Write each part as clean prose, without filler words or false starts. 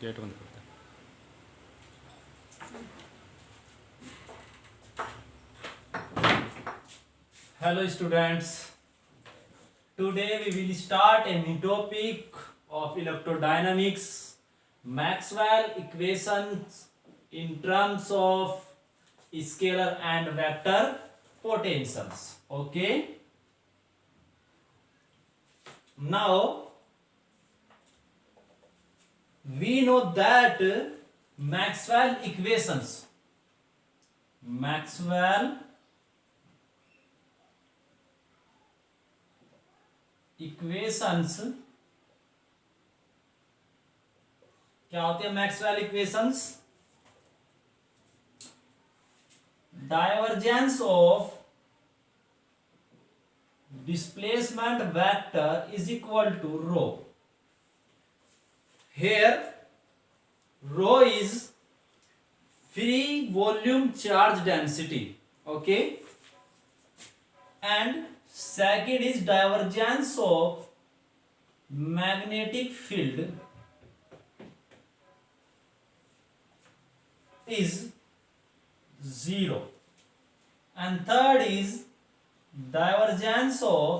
Gate बंद करते हैं। Hello students, today we will start a new topic of electrodynamics, Maxwell equations in terms of scalar and vector potentials. Okay, now we know that Maxwell equations क्या होते हैं? Maxwell equations divergence of displacement vector is equal to rho. Here rho is free volume charge density, okay, and second is divergence of magnetic field is 0, and third is divergence of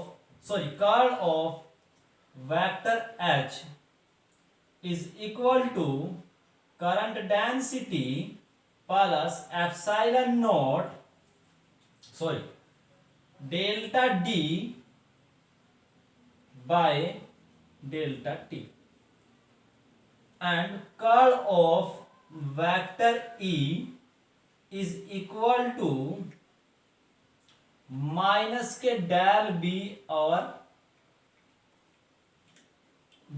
curl of vector H is equal to current density plus epsilon naught delta D by delta T, and curl of vector E is equal to minus के del B और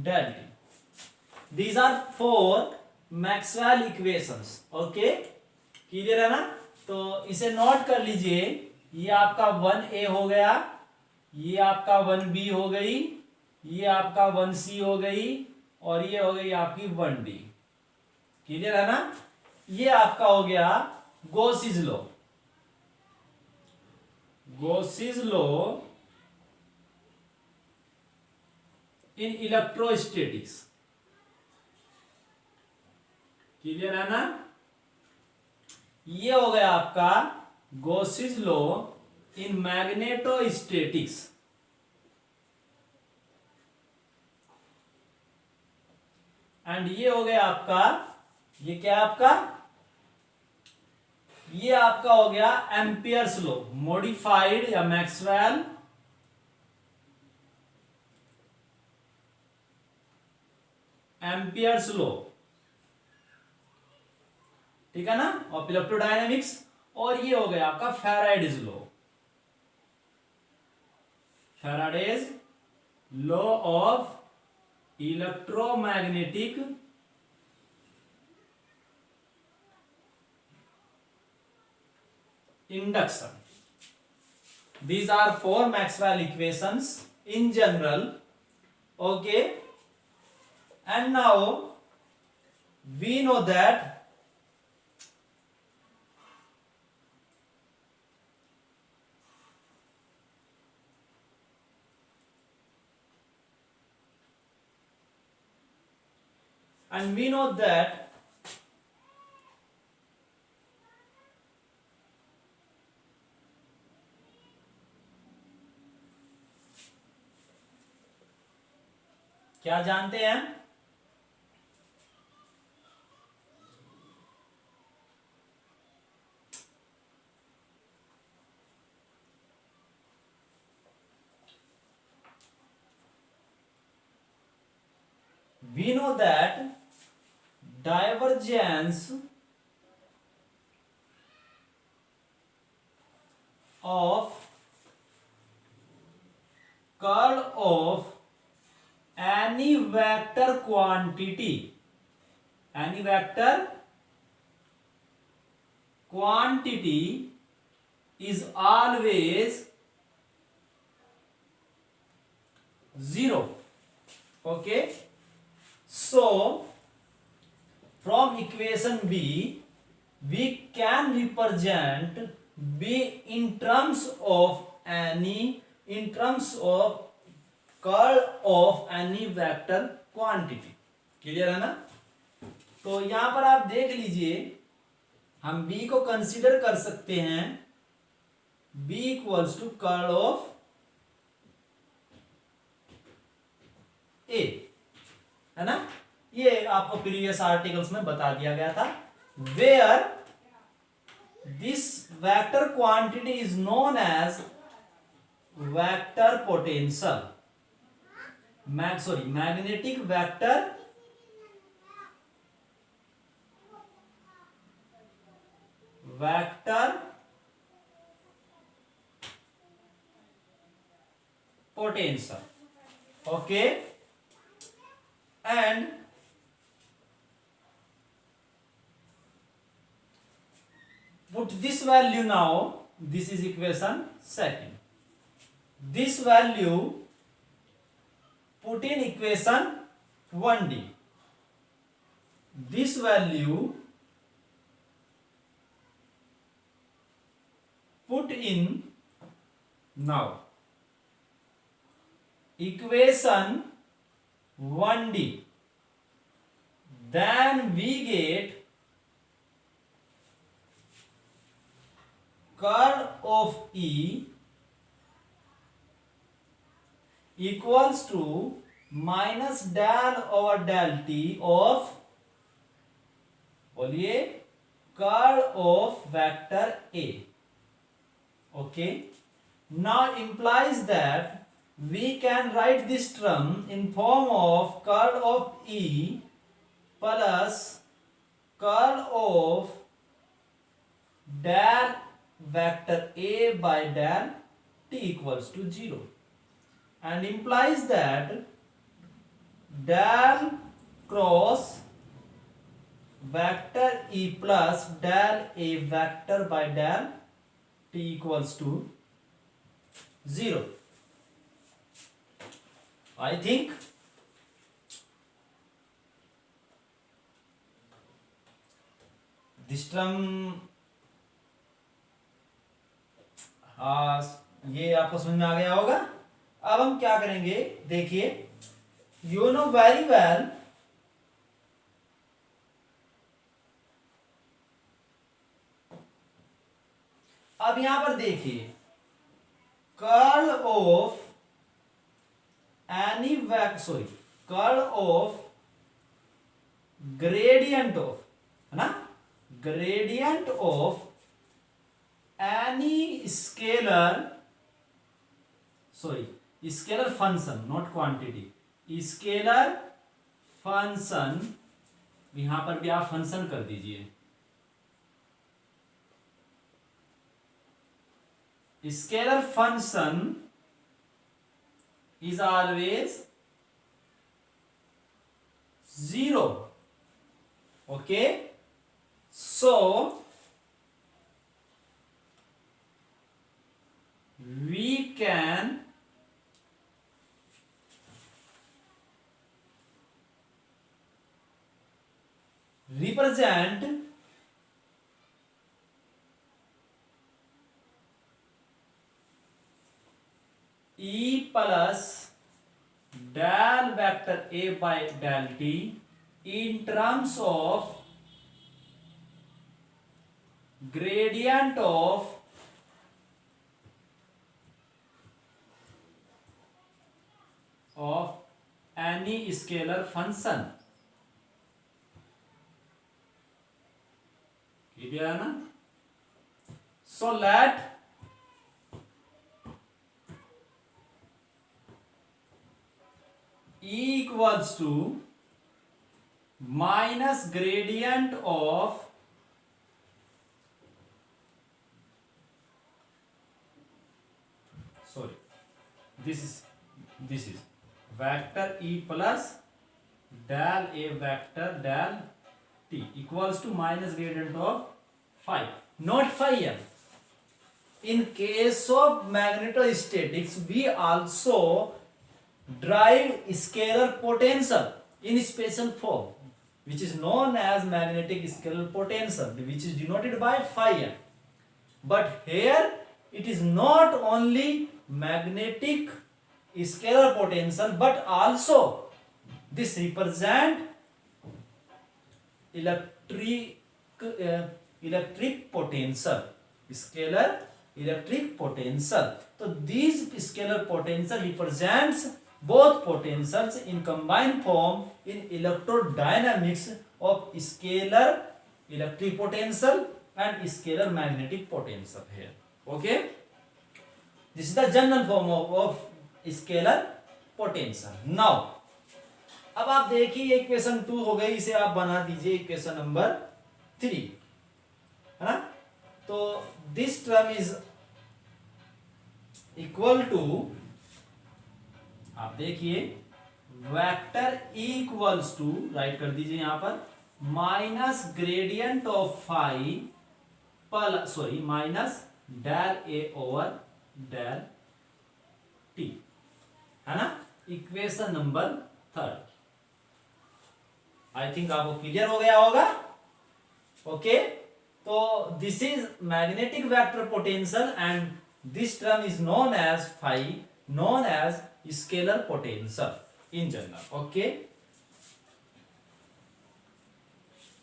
del T. These are four Maxwell equations. Okay, clear है ना? तो इसे note कर लीजिए. ये आपका 1A हो गया, ये आपका 1B हो गई, ये आपका 1C हो गई, और ये हो गई आपकी 1D. क्लियर है ना? ये आपका हो गया Gauss's law. Gauss's law in electrostatics. Clear है ना? ये हो गया आपका Gauss's law in magnetostatics. And ये हो गया आपका, ये क्या है आपका? ये आपका हो गया एम्पियर्स लॉ मॉडिफाइड या मैक्सवेल एम्पियर्स लॉ. ठीक है ना? Of electrodynamics. और ये हो गया आपका Faraday's law. Faraday's law of electromagnetic induction. These are four Maxwell equations in general. Okay, and now we know that क्या जानते हैं? We know that divergence of curl of any vector quantity is always 0. Okay, so from equation B we can represent B in terms of curl of any vector quantity. Clear है ना? तो यहां पर आप देख लीजिए, हम बी को कंसीडर कर सकते हैं, B equals to curl of A, है ना। ये आपको प्रीवियस आर्टिकल्स में बता दिया गया था, where this vector quantity is known as vector potential, magnetic vector potential, okay, and put this value now, this is equation second, this value put in equation 1D, this value put in now equation 1D, then we get curl of E equals to minus del over del T of, बोलिए, curl of vector A, okay. Now implies that we can write this term in form of curl of E plus curl of del vector A by del T equals to 0, and implies that del cross vector E plus del A vector by del T equals to 0. I think this term ये आपको समझ में आ गया होगा। अब हम क्या करेंगे, देखिए, यू नो वेरी वेल अब यहां पर देखिए, curl of any curl of gradient of, है ना, gradient of any scalar function, not quantity, scalar function, यहां पर भी आप फंक्शन कर दीजिए, scalar function is always 0, okay. So we can represent E plus del vector A by del T in terms of gradient of any scalar function, clear है ना। So let E equals to minus gradient of this is vector E plus del A vector del T equals to minus gradient of phi, not phi m. In case of magnetostatics, we also drive scalar potential in special form, which is known as magnetic scalar potential, which is denoted by phi m. But here it is not only magnetic scalar potential, but also this represent electric electric potential, scalar electric potential. तो these scalar potential represents both potentials in combined form in electrodynamics of scalar electric potential and scalar magnetic potential here. Okay, this is the general form of scalar potential. Now अब आप देखिए equation 2 हो गई, इसे आप बना दीजिए equation number 3, है ना। तो this term is equal to, आप देखिए वेक्टर इक्वल्स टू, राइट कर दीजिए यहां पर, minus gradient of phi plus sorry minus del A over del T, है ना। इक्वेशन नंबर 3, आई थिंक आपको क्लियर हो गया होगा। ओके, तो this is magnetic vector potential and this term is known as phi, known as scalar potential in general. Okay,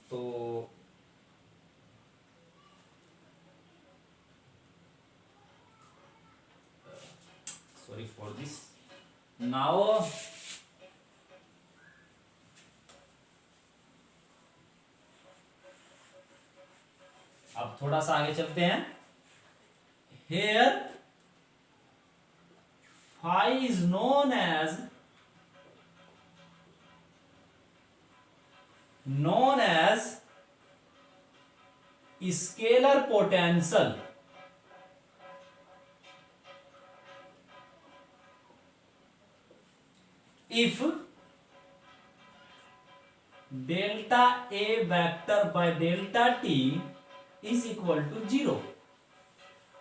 तो sorry for this. Now अब थोड़ा सा आगे चलते हैं। Here phi is known as scalar potential if delta A vector by delta t is equal to 0.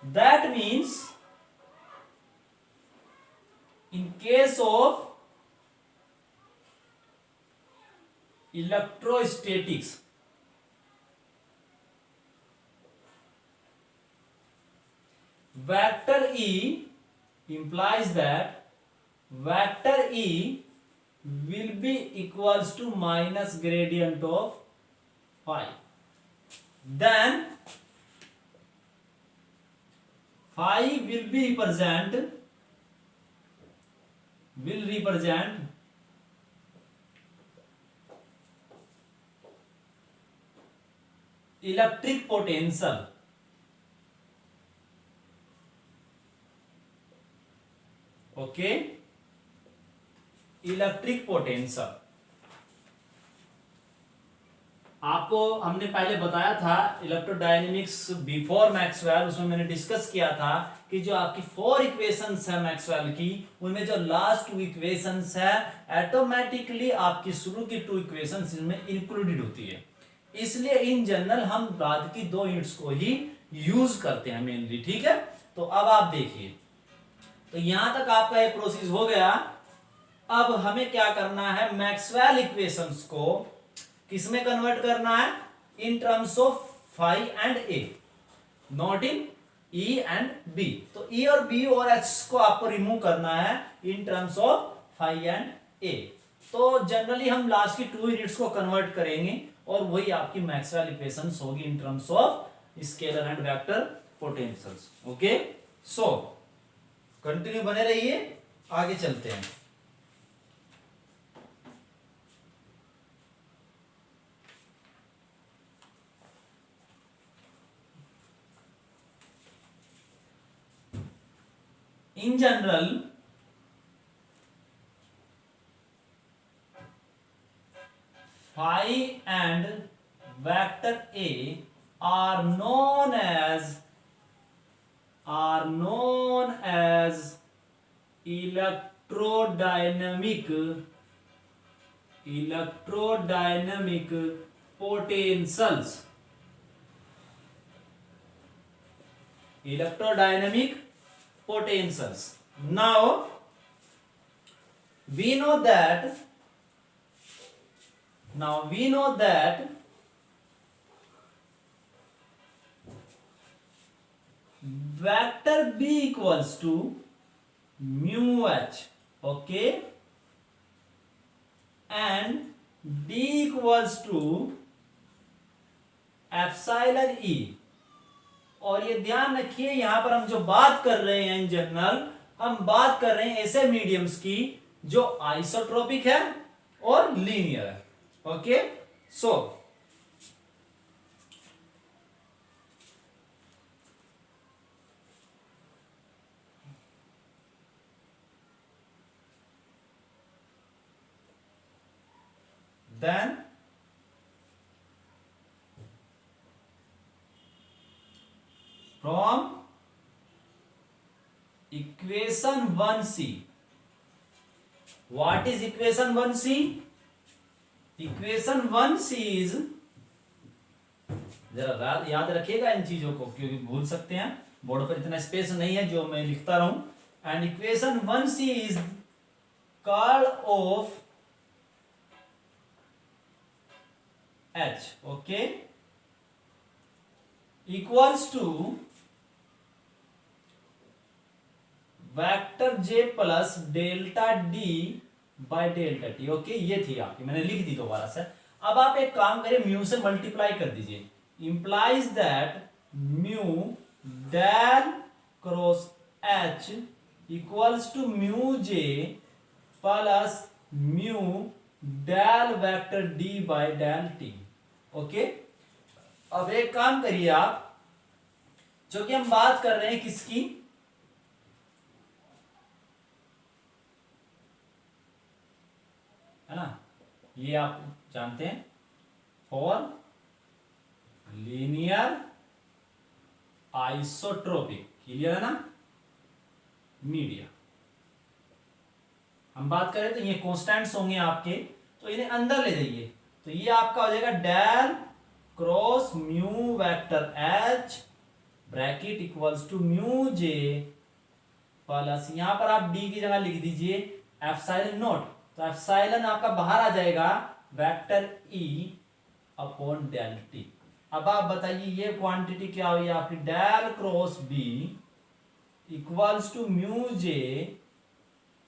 That means in case of electrostatics, vector E implies that vector E will be equals to minus gradient of phi. Then phi will represent electric potential. Okay, electric potential आपको हमने पहले बताया था electrodynamics before Maxwell, उसमें मैंने discuss किया था कि जो आपकी 4 इक्वेशंस है मैक्सवेल की, उनमें जो लास्ट 2 इक्वेशंस है ऑटोमेटिकली आपकी शुरू की 2 इक्वेशंस इसमें इंक्लूडेड होती है। इसलिए इन जनरल हम बाद की 2 यूनिट्स को ही यूज करते हैं मेनली, ठीक है। तो अब आप देखिए, तो यहां तक आपका ये प्रोसेस हो गया। अब हमें क्या करना है, मैक्सवेल इक्वेशंस को किसमें कन्वर्ट करना है, in terms of phi and A, not in E and B. तो ई और बी और एच को आपको रिमूव करना है in terms of phi and A. तो जनरली हम लास्ट की 2 यूनिट्स को कन्वर्ट करेंगे और वही आपकी मैक्सवेल इक्वेशंस होगी इन terms of scalar and vector potentials. Okay, so continue बने रहिए, आगे चलते हैं। In general, phi and vector A are known as electrodynamic potentials. Electrodynamic potentials. Now we know that vector B equals to mu h, okay, and D equals to epsilon E. और ये ध्यान रखिए यहां पर हम जो बात कर रहे हैं इन जनरल, हम बात कर रहे हैं ऐसे मीडियम्स की जो आइसोट्रोपिक है और लीनियर है। Okay, so then from equation 1c, what is equation 1c? equation 1c is, जरा याद रखिएगा इन चीजों को क्योंकि भूल सकते हैं, बोर्ड पर इतना स्पेस नहीं है जो मैं लिखता रहूं। And equation 1c is curl of h, okay, equals to vector j plus delta d by delta t। Okay, ये थी आपकी, मैंने लिख दी दोबारा से। अब आप एक काम करें, म्यू से मल्टीप्लाई कर दीजिए, implies that mu del cross h equals to mu j plus mu del vector d by del t। Okay, अब एक काम करिए आप, जो कि हम बात कर रहे हैं किसकी, है ना, ये आप जानते हैं, फॉर लीनियर आइसोट्रोपिक, क्लियर है ना, मीडिया हम बात करें तो ये कांस्टेंट्स होंगे आपके, तो इन्हें अंदर ले जाइए, तो ये आपका हो जाएगा del cross mu vector H bracket equals to mu J plus, यहां पर आप डी की जगह लिख दीजिए एप्सिलॉन नॉट, तो एप्सिलॉन आपका बाहर आ जाएगा vector E upon del T. अब आप बताइए ये क्वांटिटी क्या हुई आपकी, del cross B equals to mu J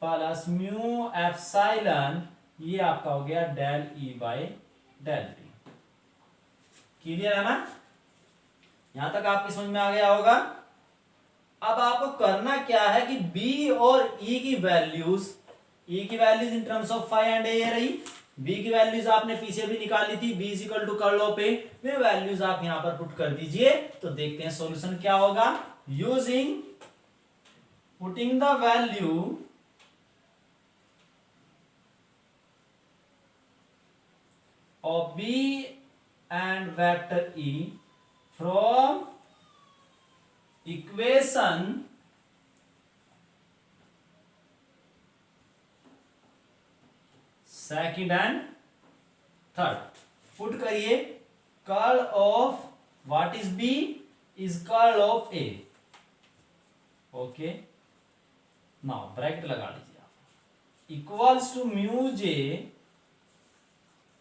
plus mu epsilon, ये आपका हो गया del E by del T. Clear है ना, यहां तक आपकी समझ में आ गया होगा। अब आपको करना क्या है कि b और e की वैल्यूज, e की values in terms of phi and A रही, b की वैल्यूज आपने पीछे भी निकाली थी, b is equal to curl of A, वे वैल्यूज आप यहां पर पुट कर दीजिए, तो देखते हैं सॉल्यूशन क्या होगा। Using putting the value of b and vector e from equation second and third, put करिए curl of what is b is curl of a। Okay, now bracket लगा लीजिए आप, equals to mu J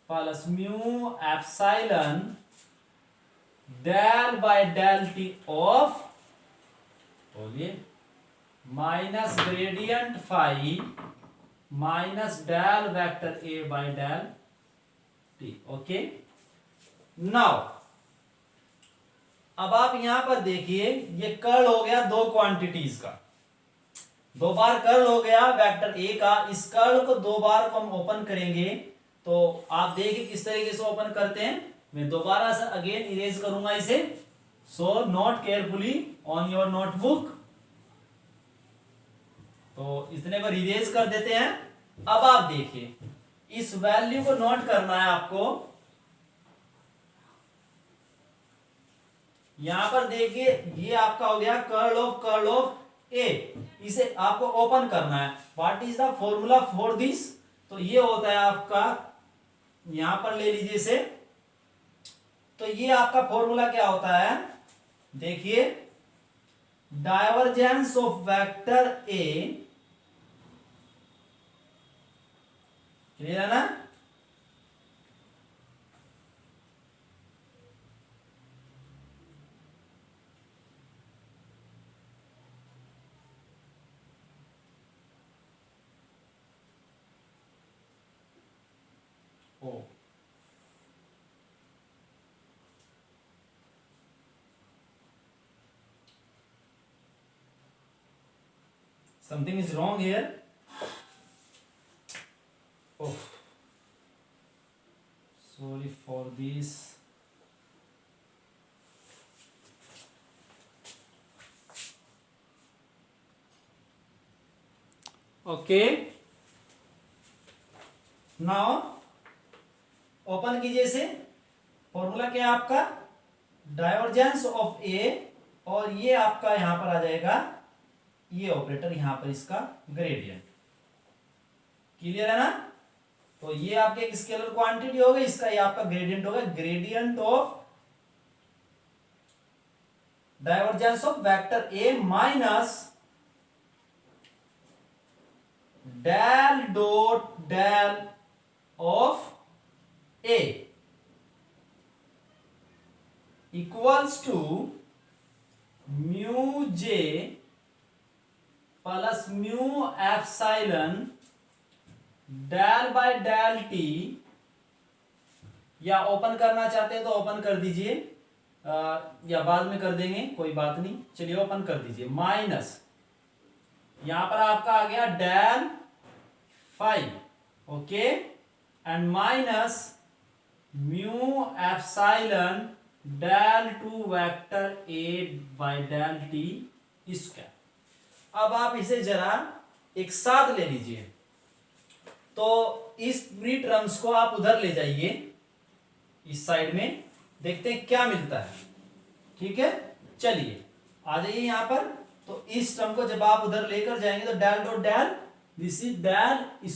plus mu epsilon del by del T of, बोलिए, minus gradient phi minus del vector A by del T. Okay, now अब आप यहां पर देखिए, ये कर्ल हो गया दो क्वांटिटीज का, दो बार कर्ल हो गया वेक्टर ए का, इस कर्ल को दो बार को हम ओपन करेंगे, तो आप देखिए किस तरीके से ओपन करते हैं, मैं दोबारा से अगेन इरेज करूंगा इसे, so note carefully on your notebook, तो इतने पर इरेज कर देते हैं। अब आप देखिए, इस वैल्यू को नोट करना है आपको, यहां पर देखिए ये आपका हो गया कर्ल ऑफ ए, इसे आपको ओपन करना है। What is the formula for this, तो ये होता है आपका, यहां पर ले लीजिए इसे, तो ये आपका फॉर्मूला क्या होता है, देखिए, divergence of vector A, clear है ना, ओ something is wrong here. Oh, sorry for this. Okay, now open कीजिए इसे। फॉर्मूला क्या है आपका, डाइवर्जेंस ऑफ ए, और ये आपका यहां पर आ जाएगा ये ऑपरेटर, यहां पर इसका ग्रेडियंट। क्लियर है ना? तो ये आपके एक स्केलर क्वांटिटी होगा, इसका ये आपका ग्रेडियंट होगा, gradient of divergence of vector A minus del dot del of A equals to mu J plus mu epsilon del by del T, या ओपन करना चाहते हैं तो ओपन कर दीजिए, या बाद में कर देंगे, कोई बात नहीं। चलिए ओपन कर दीजिए, माइनस यहां पर आपका आ गया del 5, okay, and minus mu epsilon del two vector A by del T square. अब आप इसे जरा एक साथ ले लीजिए, तो इस पूरी टर्म्स को आप उधर ले जाइए, इस साइड में, देखते हैं क्या मिलता है। ठीक है, चलिए आ जाइए यहां पर। तो इस टर्म को जब आप उधर लेकर जाएंगे तो del dot del, this is del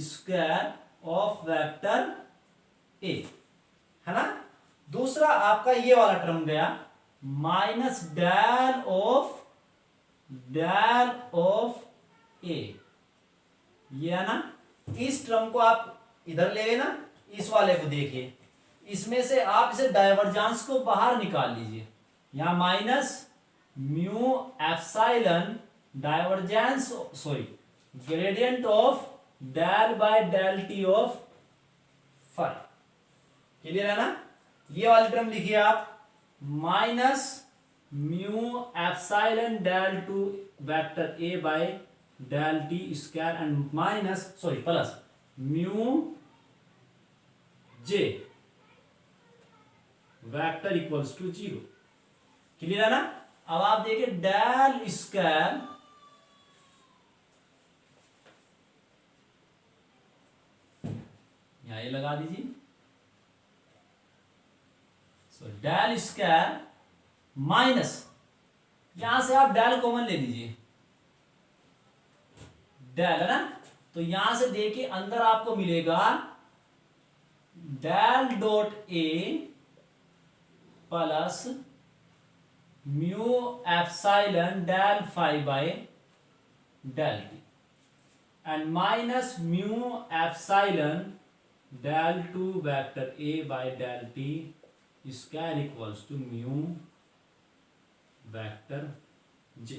square of vector A, है ना। दूसरा आपका ये वाला टर्म गया, माइनस डेल ऑफ ए, ये है ना। इस टर्म को आप इधर ले गए ना, इस वाले को देखिए, इसमें से आप इसे डाइवर्जेंस को बाहर निकाल लीजिए, यहां minus mu epsilon divergence, sorry, gradient of del by del T of 5। Clear है ना? ये वाली टर्म लिखिए आप, minus mu epsilon del two vector A by del T square and minus, sorry, plus mu J vector equals to 0। Clear है ना? अब आप देखिए डेल स्क्वायर यहां ये लगा दीजिए, सो डेल स्क्वायर माइनस, यहां से आप डेल कॉमन ले लीजिए, डेल है ना, तो यहां से देखिए अंदर आपको मिलेगा del dot A plus mu epsilon del 5 by del T and minus mu epsilon del two vector A by del T square equals to mu vector J.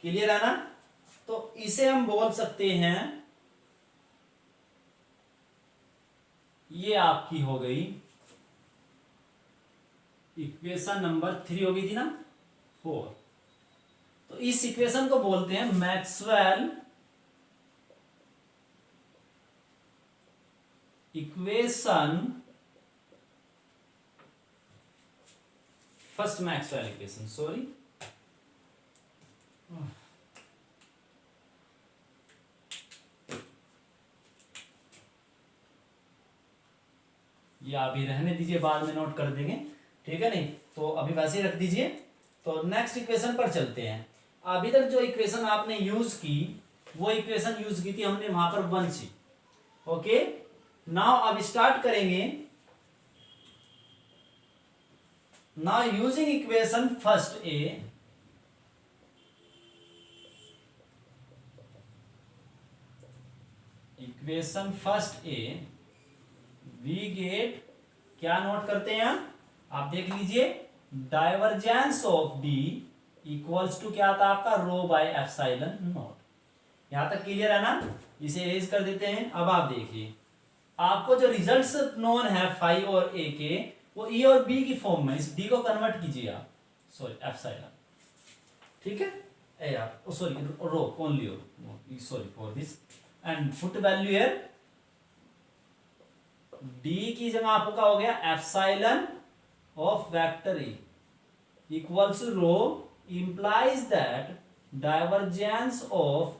Clear है ना? तो इसे हम बोल सकते हैं, ये आपकी हो गई इक्वेशन नंबर 3 हो गई थी ना, 4। तो इस इक्वेशन को बोलते हैं Maxwell equation, first Maxwell equation, sorry, ये अभी रहने दीजिए, बाद में नोट कर देंगे, ठीक है नहीं? तो अभी वैसे ही रख दीजिए। तो नेक्स्ट इक्वेशन पर चलते हैं। अभी तक जो इक्वेशन आपने यूज की, वो इक्वेशन यूज की थी हमने वहां पर 1c। ओके, नाउ अब स्टार्ट करेंगे। Now using equation first A, equation first A we get, क्या नोट करते हैं आप देख लीजिए, divergence of D equals to क्या आता है आपका, रो बाय एप्सिलॉन नॉट। यहां तक क्लियर है ना? इसे इरेज कर देते हैं। अब आप देखिए, आपको जो रिजल्ट्स नोन है फाई और ए के, वो ई और बी की फॉर्म में, इस डी को कन्वर्ट कीजिए आप, सॉरी एप्सिलॉन। ठीक है, ए आप sorry rho only rho, sorry for this, and put value here, D की जगह आपका हो गया epsilon of vector A equals rho implies that divergence of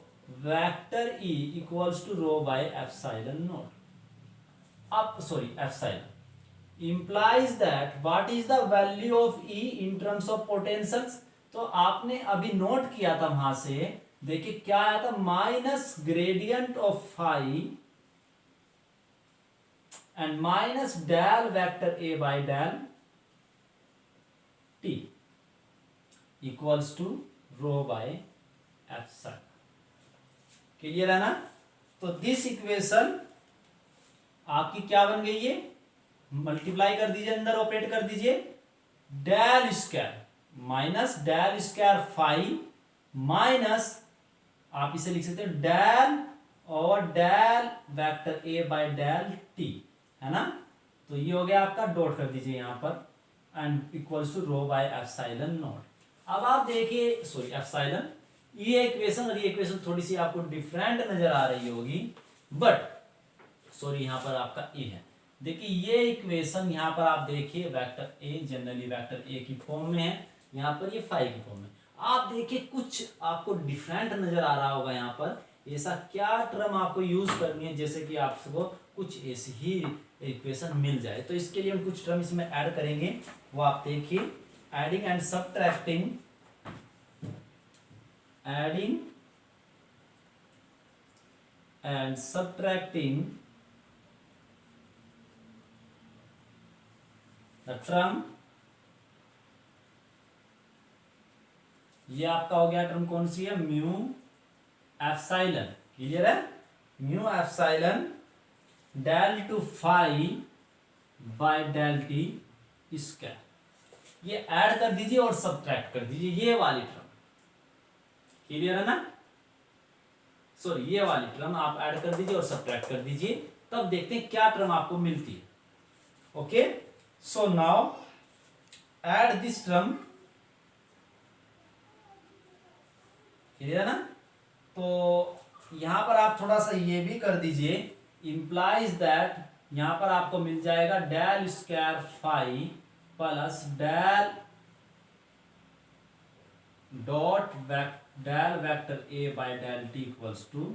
vector E equals to rho by epsilon naught. Up sorry epsilon implies that what is the value of E in terms of potentials. तो आपने अभी note किया था वहां से, देखिए क्या आया था, minus gradient of phi and minus del vector A by del T equals to rho by epsilon. Clear है ना? तो दिस इक्वेशन आपकी क्या बन गई है, मल्टीप्लाई कर दीजिए, अंदर ऑपरेट कर दीजिए, del square minus del square phi minus आप इसे लिख सकते हैं डेल और del vector A by del T, है ना? तो ये हो गया आपका, डॉट कर दीजिए यहां पर, and equals to rho by epsilon naught. अब आप देखिए सॉरी एप्सिलॉन, ये इक्वेशन और ये इक्वेशन थोड़ी सी आपको डिफरेंट नजर आ रही होगी, बट सॉरी यहां पर आपका ए है। देखिए ये इक्वेशन यहां पर आप देखिए vector A generally vector A की फॉर्म में है, यहां पर ये फाई की फॉर्म में। आप देखिए कुछ आपको डिफरेंट नजर आ रहा होगा यहां पर, ऐसा क्या टर्म आपको यूज करनी है जैसे कि आपको कुछ ऐसी ही इक्वेशन मिल जाए। तो इसके लिए हम कुछ टर्म इसमें ऐड करेंगे, वो आप देखिए, adding and subtracting, adding and subtracting the term, ये आपका हो गया टर्म कौन सी है, म्यू एप्सिलॉन। क्लियर है? Mu epsilon del two phi by del T square, ये ऐड कर दीजिए और सब्ट्रैक्ट कर दीजिए ये वाली टर्म। क्लियर है ना? सॉरी ये वाली टर्म आप ऐड कर दीजिए और सब्ट्रैक्ट कर दीजिए, तब देखते हैं क्या टर्म आपको मिलती है। Okay, so now add this term. Clear है ना? तो यहां पर आप थोड़ा सा ये भी कर दीजिए, इंप्लाइज दैट यहां पर आपको मिल जाएगा del square phi plus del dot del vector A by del T equals to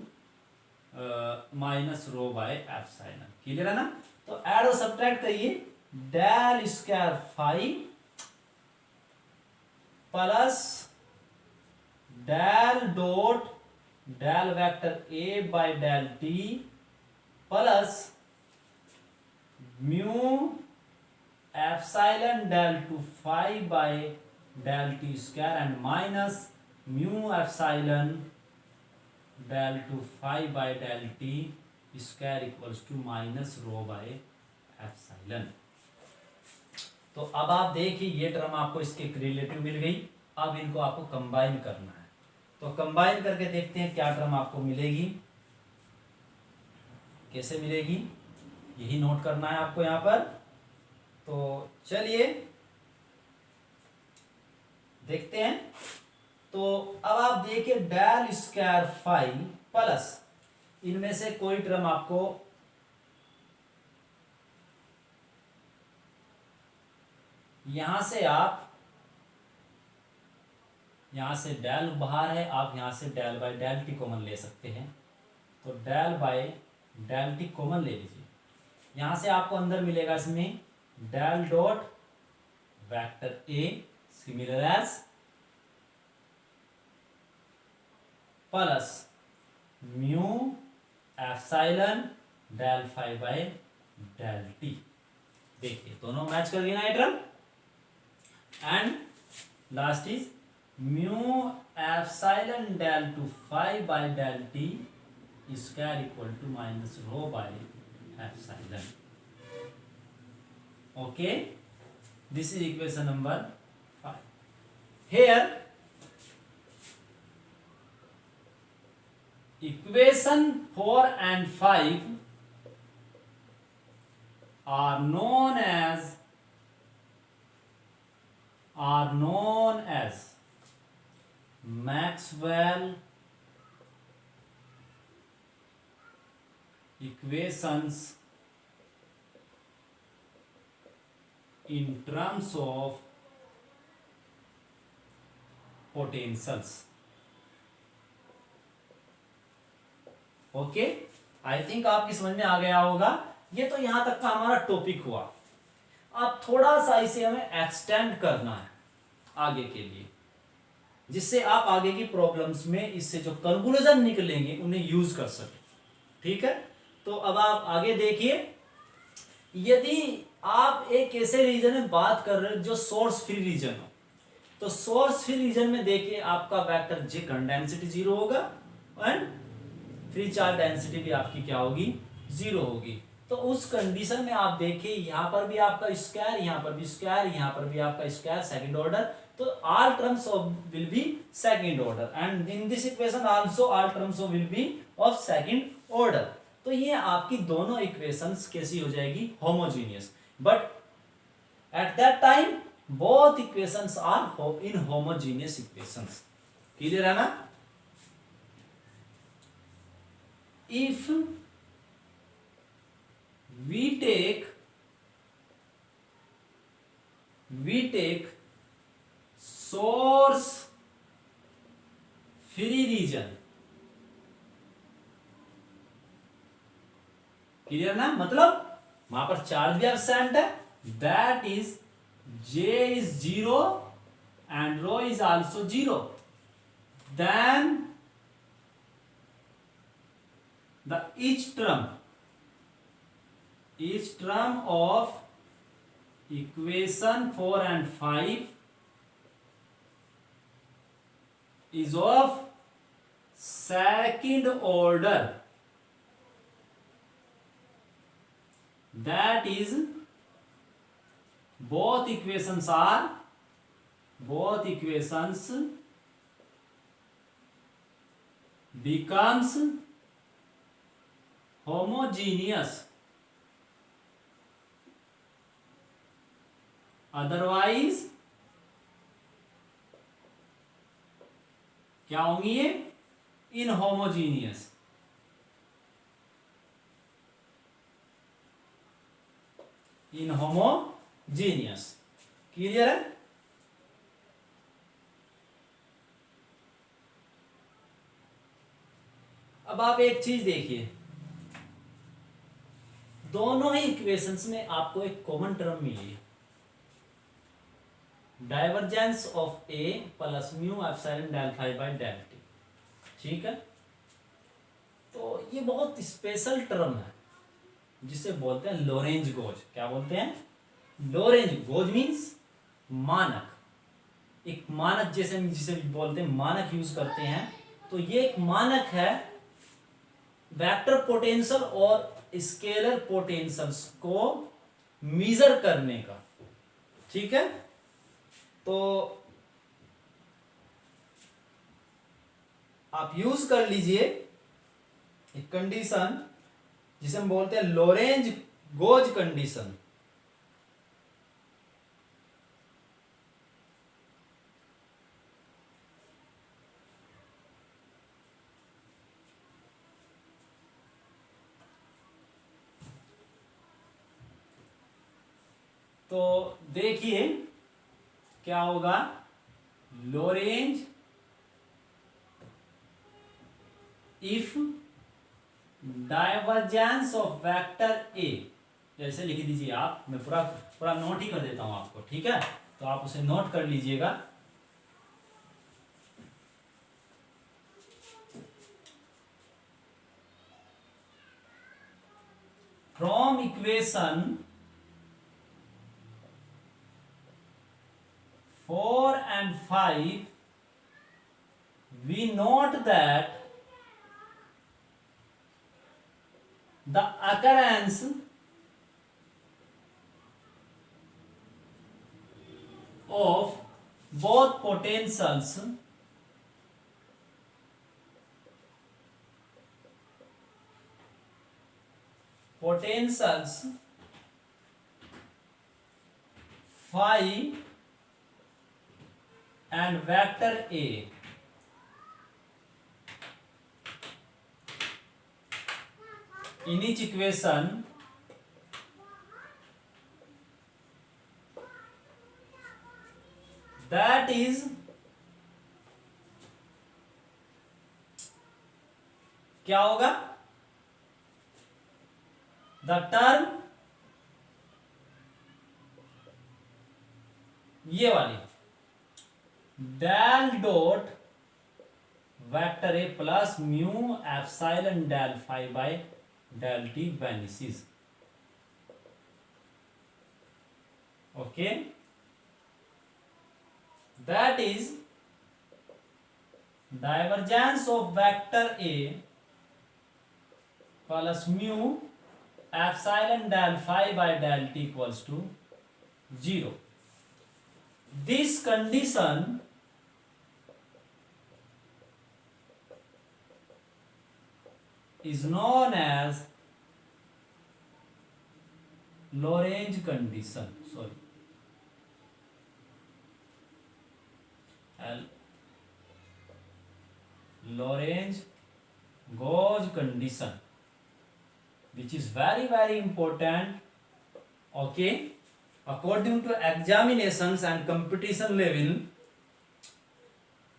minus rho by epsilon. Clear है ना? तो ऐड और सब्ट्रैक्ट करिए, del square phi plus del dot del vector A by del T plus mu epsilon del two phi by del T square and minus mu epsilon del two phi by del T square equals to minus rho by epsilon. तो अब आप देखिए ये term आपको इसके relative मिल गई, अब इनको आपको कंबाइन करना है। तो कंबाइन करके देखते हैं क्या टर्म आपको मिलेगी, कैसे मिलेगी, यही नोट करना है आपको यहां पर। तो चलिए देखते हैं। तो अब आप देखिए डेल स्क्वायर फाई प्लस इनमें से कोई टर्म आपको यहां से, आप यहां से डेल बाहर है, आप यहां से del by del T common ले सकते हैं। तो del by del T common ले लीजिए, यहां से आपको अंदर मिलेगा इसमें del dot vector A similar as plus mu epsilon del phi by del T. देखिए दोनों मैच कर गए ना ये term, and last is mu epsilon del two phi by del T square equal to minus rho by epsilon. Okay, this is equation number 5। here equation 4 and 5 are known as Maxwell equations in terms of potentials. Okay, I think आपकी समझ में आ गया होगा। ये तो यहां तक का हमारा टॉपिक हुआ। अब थोड़ा सा इसे हमें एक्सटेंड करना है आगे के लिए, जिससे आप आगे की प्रॉब्लम्स में इससे जो कंक्लूजन निकलेंगे उन्हें यूज कर सके। ठीक है, तो अब आप आगे देखिए। यदि आप एक ऐसे रीजन में बात कर रहे हो जो सोर्स फ्री रीजन हो, तो सोर्स फ्री रीजन में देखिए आपका वेक्टर जे करंट डेंसिटी 0 होगा एंड फ्री चार्ज डेंसिटी भी आपकी क्या होगी, 0 होगी। तो उस कंडीशन में आप देखिए यहां पर भी आपका स्क्वायर, यहां पर भी स्क्वायर, यहां पर भी आपका स्क्वायर सेकंड ऑर्डर, तो all terms of will be second order and in this equation also all terms of will be of second order। तो ये आपकी दोनों इक्वेशंस कैसी हो जाएगी, homogeneous, but at that time both equations are inhomogeneous homogeneous. Clear है ना? If we take source free region, clear ना? मतलब वहां पर चार्ज भी एब्सेंट है, that is J is 0 and rho is also 0, then the each term of equation 4 and 5 is of second order, that is both equations becomes homogeneous, otherwise क्या होंगी ये, इनहोमोजीनियस। इनहोमोजीनियस, clear है? अब आप एक चीज देखिए, दोनों ही इक्वेशंस में आपको एक कॉमन टर्म मिली है, divergence of A plus mu epsilon del phi by del T. ठीक है, तो ये बहुत स्पेशल टर्म है जिसे बोलते हैं लोरेंज गोज। क्या बोलते हैं? लोरेंज गोज मीन्स मानक, एक मानक जैसे जिसे बोलते हैं मानक यूज करते हैं। तो ये एक मानक है वेक्टर पोटेंशियल और स्केलर पोटेंशियल्स को मेजर करने का। ठीक है, तो आप यूज कर लीजिए एक कंडीशन जिसे हम बोलते हैं लोरेंज गोज कंडीशन। तो देखिए क्या होगा, Lorentz if divergence of vector ए, जैसे लिख दीजिए आप, मैं पूरा पूरा नोट ही कर देता हूं आपको। ठीक है, तो आप उसे नोट कर लीजिएगा। From equation 4 and 5 we note that the occurrence of both potentials phi and vector A in each equation that is क्या होगा, द टर्म ये वाली del dot vector A plus mu epsilon del phi by del T vanishes. Okay, that is divergence of vector A plus mu epsilon del phi by del t equals to 0. This condition is known as Lorentz condition. Sorry, Lorentz gauge condition, which is very very important. Okay, according to examinations and competition level.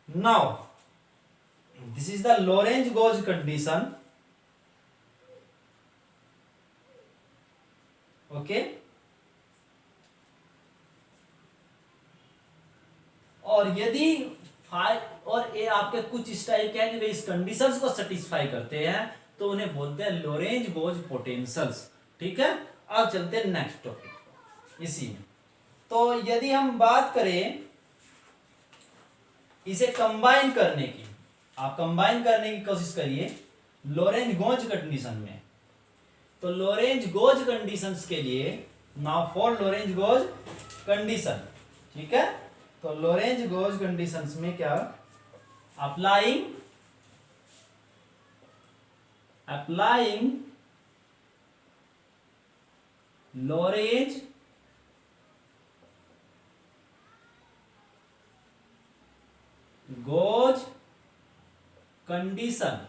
Now this is the Lorentz gauge condition. Okay, और यदि five और ए आपके कुछ इस type के हैं कि वे इस कंडीशंस को सेटिस्फाई करते हैं तो उन्हें बोलते हैं लोरेंज गोज पोटेंशियल्स. ठीक है, अब चलते हैं नेक्स्ट टॉपिक इसी में. तो यदि हम बात करें इसे कंबाइन करने की, आप कंबाइन करने की कोशिश करिए लोरेंज गोज कंडीशन में. तो लोरेंज गोज कंडीशंस के लिए now for Lorenz gauge condition. ठीक है, तो लोरेंज गोज कंडीशंस में क्या, applying Lorenz gauge condition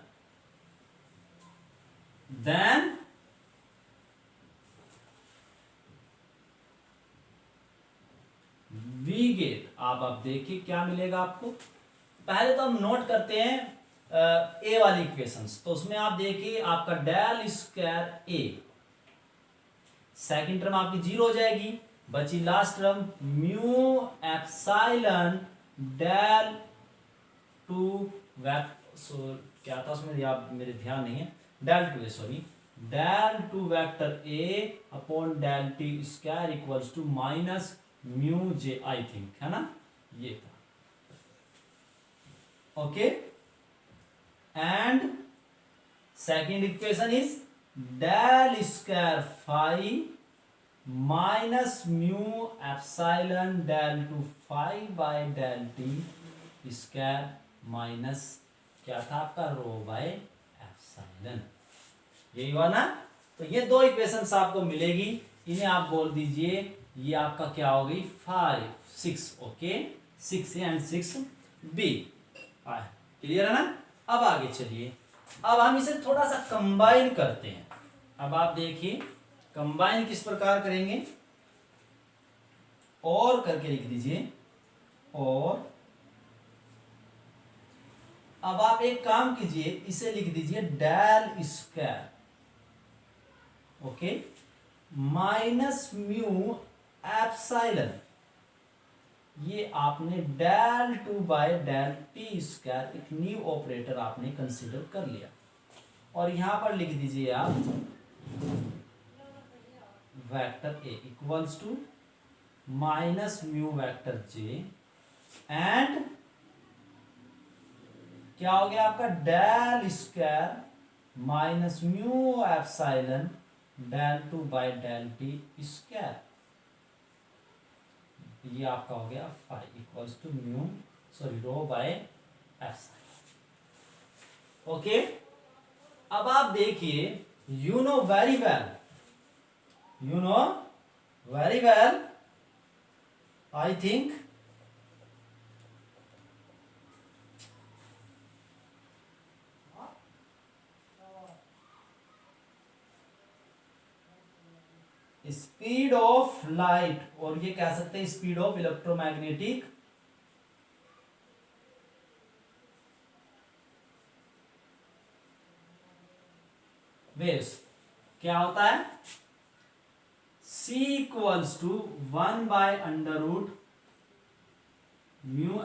then we get. आप देखिए क्या मिलेगा आपको. पहले तो हम नोट करते हैं ए वाली इक्वेशंस. तो उसमें आप देखिए आपका del square A, second term आपकी जीरो हो जाएगी, बची last term mu epsilon del two क्या था उसमें, या मेरे ध्यान नहीं है, del two sorry del two vector A upon del T square equals to minus mu J, I think है ना, ये था. Okay, and second equation is del square phi minus mu epsilon del two phi by del T square minus क्या था आपका रो by epsilon. यही हुआ ना. तो ये दो इक्वेशंस आपको मिलेगी, इन्हें आप बोल दीजिए ये आपका क्या हो गई 5 6. Okay, 6 and 6 B. क्लियर है ना. अब आगे चलिए, अब हम इसे थोड़ा सा कंबाइन करते हैं. अब आप देखिए कंबाइन किस प्रकार करेंगे, और करके लिख दीजिए. और अब आप एक काम कीजिए, इसे लिख दीजिए del square. Okay, minus mu epsilon, ये आपने del two by del T square एक न्यू ऑपरेटर आपने कंसीडर कर लिया. और यहां पर लिख दीजिए आप vector A equals to minus mu vector J, and क्या हो गया आपका del square minus mu epsilon del two by del T square. ये आपका हो गया 5 equals to mu sorry rho by epsilon. Okay, अब आप देखिए you know very well I think speed of light, और ये कह सकते हैं स्पीड ऑफ इलेक्ट्रोमैग्नेटिक वेव्स क्या होता है, C equals to 1/√μ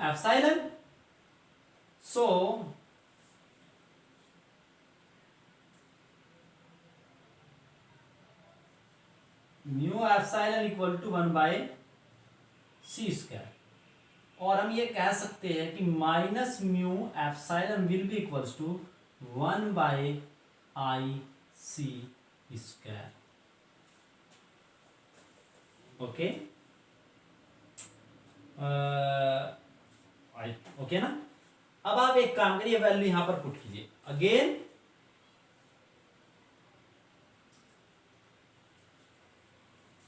epsilon. So mu epsilon equal to 1/c², और हम ये कह सकते हैं कि minus mu epsilon will be equals to 1/IC²। Okay, okay ना। अब आप एक काम करिए, वैल्यू यहां पर पुट कीजिए again.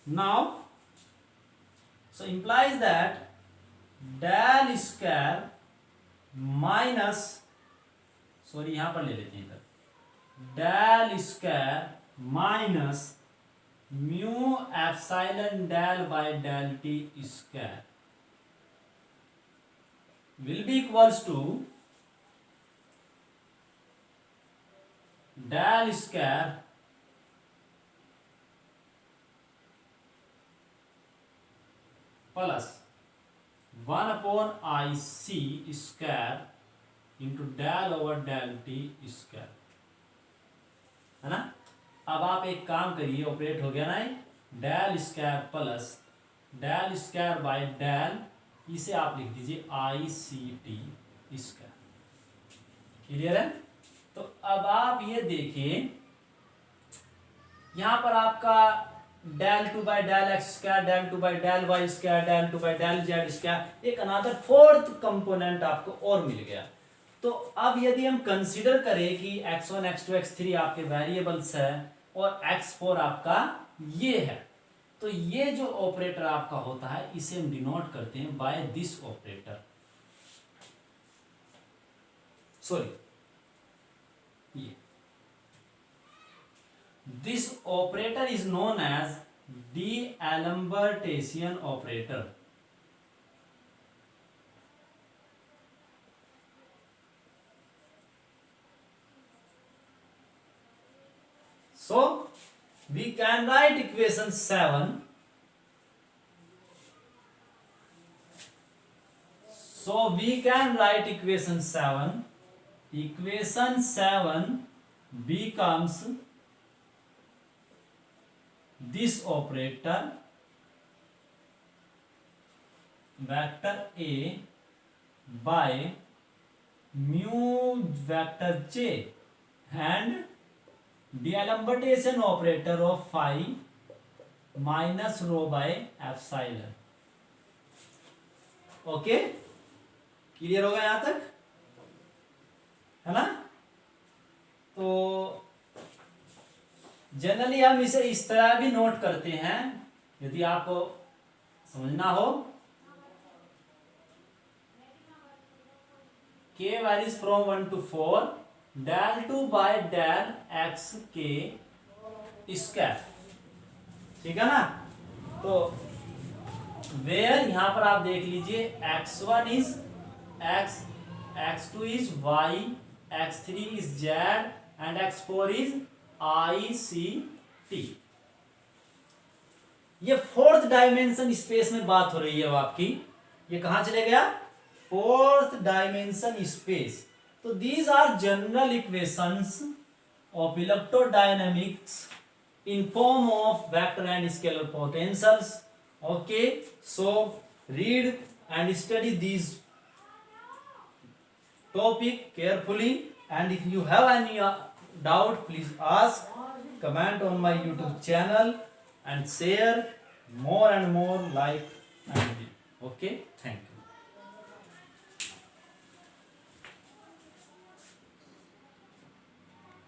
Now so implies that del square minus, sorry यहां पर ले लेते हैं इधर, del square minus mu epsilon del by del t square will be equals to del square plus 1/IC² into del over del t square, है ना। अब आप एक काम करिए, ऑपरेट हो गया ना, del square plus del square by del, इसे आप लिख दीजिए ICT²। क्लियर है। तो अब आप ये देखिए, यहां पर आपका del 2/del x², del 2/del y², del 2/del z², एक अनदर फोर्थ कंपोनेंट आपको और मिल गया। तो अब यदि हम कंसीडर करें कि x1 x2 x3 आपके वेरिएबल्स है और x4 आपका ये है, तो ये जो ऑपरेटर आपका होता है इसे हम डिनोट करते हैं बाय दिस ऑपरेटर, सॉरी ये this operator is known as D'Alembert-Asian operator. So we can write equation 7. So we can write equation 7. Equation 7 becomes this operator vector A by mu vector J and D'Alembert-Asian operator of phi minus rho by epsilon। Okay, clear होगा यहां तक, है ना। तो generally हम इसे इस तरह भी नोट करते हैं, यदि आपको समझना हो, k varies from 1 to 4 del 2 by del x के स्क्वायर, ठीक है ना। तो वेयर यहां पर आप देख लीजिए x1 is x, x2 is y, x3 is z and x4 is ICT। ये फोर्थ डायमेंशन स्पेस में बात हो रही है आपकी, ये कहां चले गया, फोर्थ डायमेंशन स्पेस। तो these are general equations of electrodynamics in form of vector and scalar potentials. Okay, so read and study these topic carefully, and if you have any doubt, please ask, comment on my YouTube channel and share more and more, like and okay, thank you.